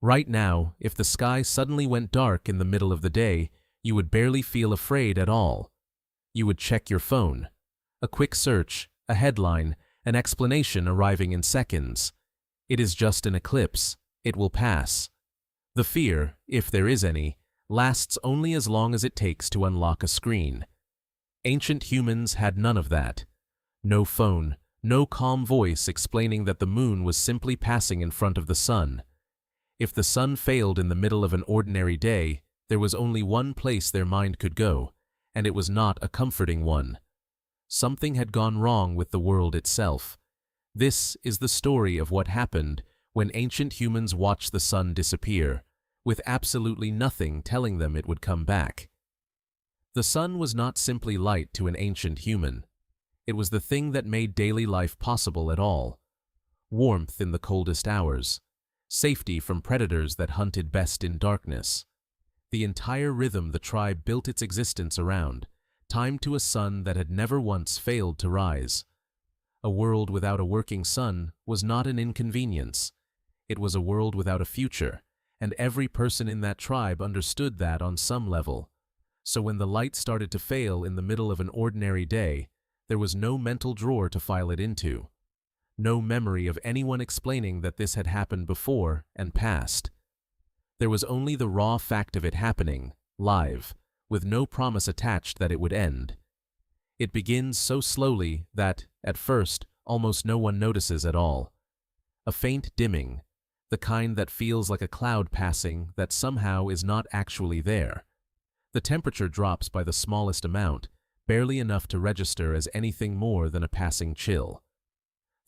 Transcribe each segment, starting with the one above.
Right now, if the sky suddenly went dark in the middle of the day, you would barely feel afraid at all. You would check your phone. A quick search, a headline, an explanation arriving in seconds. It is just an eclipse. It will pass. The fear, if there is any, lasts only as long as it takes to unlock a screen. Ancient humans had none of that. No phone, no calm voice explaining that the moon was simply passing in front of the sun. If the sun failed in the middle of an ordinary day, there was only one place their mind could go, and it was not a comforting one. Something had gone wrong with the world itself. This is the story of what happened when ancient humans watched the sun disappear, with absolutely nothing telling them it would come back. The sun was not simply light to an ancient human. It was the thing that made daily life possible at all. Warmth in the coldest hours. Safety from predators that hunted best in darkness. The entire rhythm the tribe built its existence around, timed to a sun that had never once failed to rise. A world without a working sun was not an inconvenience. It was a world without a future, and every person in that tribe understood that on some level. So when the light started to fail in the middle of an ordinary day, there was no mental drawer to file it into. No memory of anyone explaining that this had happened before and passed. There was only the raw fact of it happening, live, with no promise attached that it would end. It begins so slowly that, at first, almost no one notices at all. A faint dimming, the kind that feels like a cloud passing that somehow is not actually there. The temperature drops by the smallest amount, barely enough to register as anything more than a passing chill.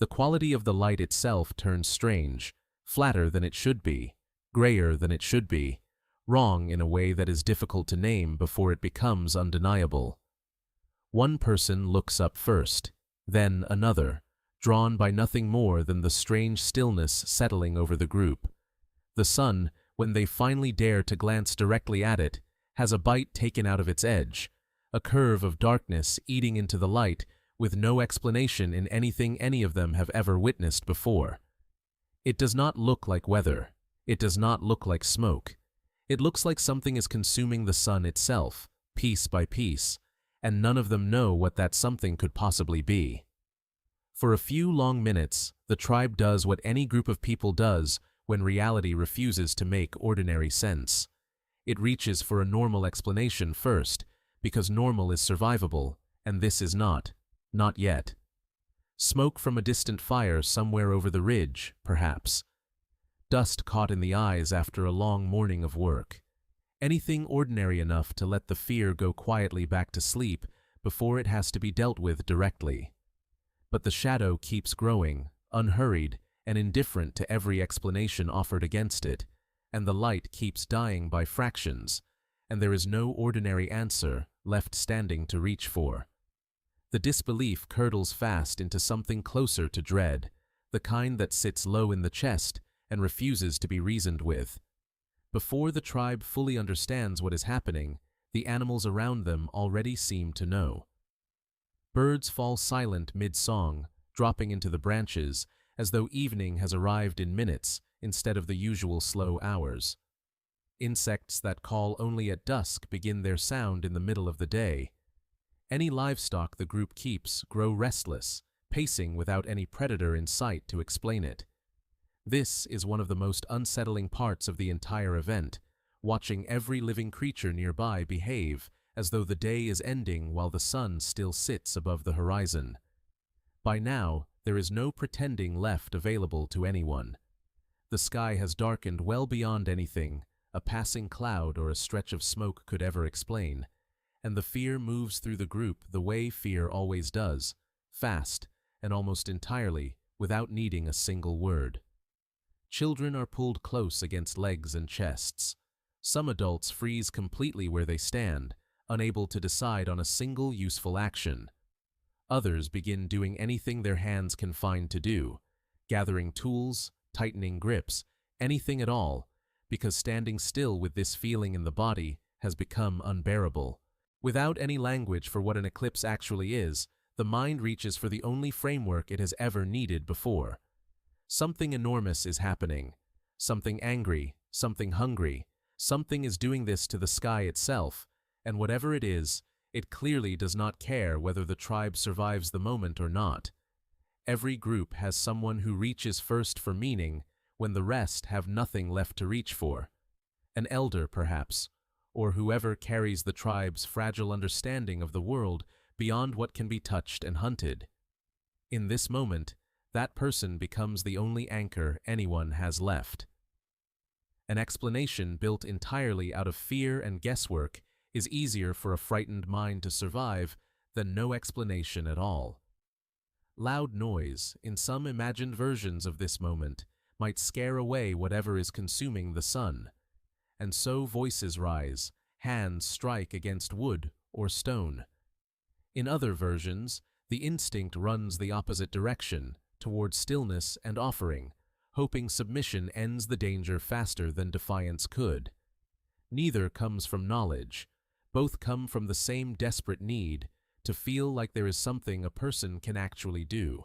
The quality of the light itself turns strange, flatter than it should be, grayer than it should be, wrong in a way that is difficult to name before it becomes undeniable. One person looks up first, then another, drawn by nothing more than the strange stillness settling over the group. The sun, when they finally dare to glance directly at it, has a bite taken out of its edge, a curve of darkness eating into the light with no explanation in anything any of them have ever witnessed before. It does not look like weather. It does not look like smoke. It looks like something is consuming the sun itself, piece by piece, and none of them know what that something could possibly be. For a few long minutes, the tribe does what any group of people does when reality refuses to make ordinary sense. It reaches for a normal explanation first, because normal is survivable, and this is not yet. Smoke from a distant fire somewhere over the ridge, perhaps. Dust caught in the eyes after a long morning of work. Anything ordinary enough to let the fear go quietly back to sleep before it has to be dealt with directly. But the shadow keeps growing, unhurried and indifferent to every explanation offered against it, and the light keeps dying by fractions, and there is no ordinary answer left standing to reach for. The disbelief curdles fast into something closer to dread, the kind that sits low in the chest and refuses to be reasoned with. Before the tribe fully understands what is happening, the animals around them already seem to know. Birds fall silent mid-song, dropping into the branches, as though evening has arrived in minutes instead of the usual slow hours. Insects that call only at dusk begin their sound in the middle of the day. Any livestock the group keeps grow restless, pacing without any predator in sight to explain it. This is one of the most unsettling parts of the entire event, watching every living creature nearby behave as though the day is ending while the sun still sits above the horizon. By now, there is no pretending left available to anyone. The sky has darkened well beyond anything a passing cloud or a stretch of smoke could ever explain, and the fear moves through the group the way fear always does, fast and almost entirely without needing a single word. Children are pulled close against legs and chests. Some adults freeze completely where they stand, unable to decide on a single useful action. Others begin doing anything their hands can find to do, gathering tools, tightening grips, anything at all, because standing still with this feeling in the body has become unbearable. Without any language for what an eclipse actually is, the mind reaches for the only framework it has ever needed before. Something enormous is happening, something angry, something hungry, something is doing this to the sky itself, and whatever it is, it clearly does not care whether the tribe survives the moment or not. Every group has someone who reaches first for meaning when the rest have nothing left to reach for. An elder, perhaps, or whoever carries the tribe's fragile understanding of the world beyond what can be touched and hunted. In this moment, that person becomes the only anchor anyone has left. An explanation built entirely out of fear and guesswork is easier for a frightened mind to survive than no explanation at all. Loud noise, in some imagined versions of this moment, might scare away whatever is consuming the sun. And so voices rise, hands strike against wood or stone. In other versions, the instinct runs the opposite direction, toward stillness and offering, hoping submission ends the danger faster than defiance could. Neither comes from knowledge. Both come from the same desperate need to feel like there is something a person can actually do.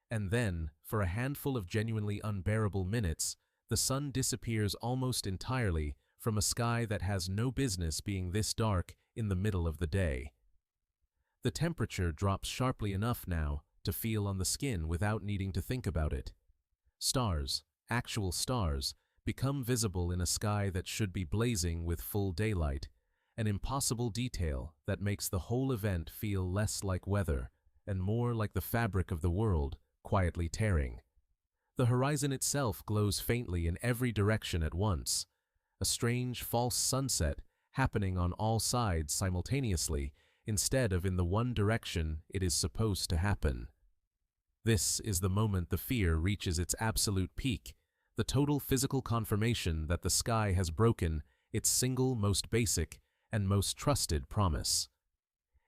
And then, for a handful of genuinely unbearable minutes, the sun disappears almost entirely from a sky that has no business being this dark in the middle of the day. The temperature drops sharply enough now to feel on the skin without needing to think about it. Stars, actual stars, become visible in a sky that should be blazing with full daylight, an impossible detail that makes the whole event feel less like weather and more like the fabric of the world quietly tearing. The horizon itself glows faintly in every direction at once, a strange false sunset happening on all sides simultaneously instead of in the one direction it is supposed to happen. This is the moment the fear reaches its absolute peak, the total physical confirmation that the sky has broken its single most basic and most trusted promise.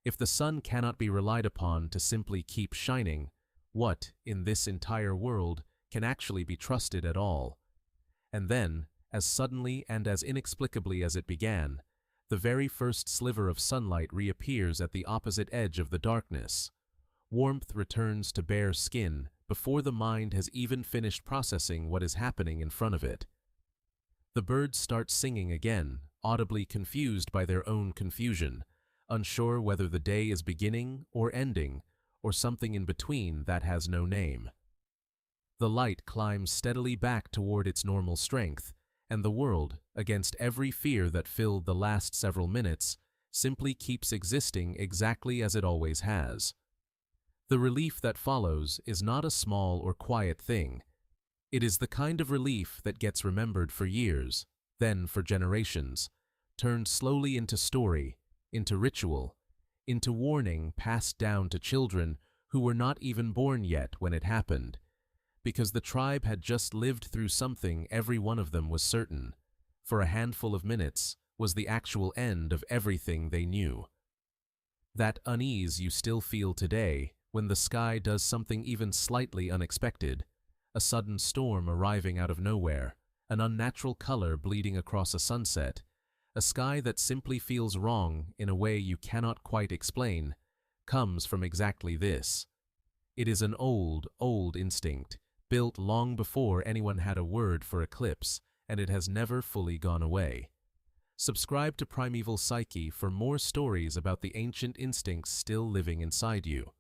If the sun cannot be relied upon to simply keep shining, what, in this entire world, can actually be trusted at all? And then, as suddenly and as inexplicably as it began, the very first sliver of sunlight reappears at the opposite edge of the darkness. Warmth returns to bare skin before the mind has even finished processing what is happening in front of it. The birds start singing again, audibly confused by their own confusion, unsure whether the day is beginning or ending, or something in between that has no name. The light climbs steadily back toward its normal strength, and the world, against every fear that filled the last several minutes, simply keeps existing exactly as it always has. The relief that follows is not a small or quiet thing. It is the kind of relief that gets remembered for years, then for generations, turned slowly into story, into ritual, into warning passed down to children who were not even born yet when it happened, because the tribe had just lived through something every one of them was certain, for a handful of minutes, was the actual end of everything they knew. That unease you still feel today when the sky does something even slightly unexpected, a sudden storm arriving out of nowhere, an unnatural color bleeding across a sunset, a sky that simply feels wrong in a way you cannot quite explain, comes from exactly this. It is an old, old instinct, built long before anyone had a word for Eclipse, and it has never fully gone away. Subscribe to Primeval Psyche for more stories about the ancient instincts still living inside you.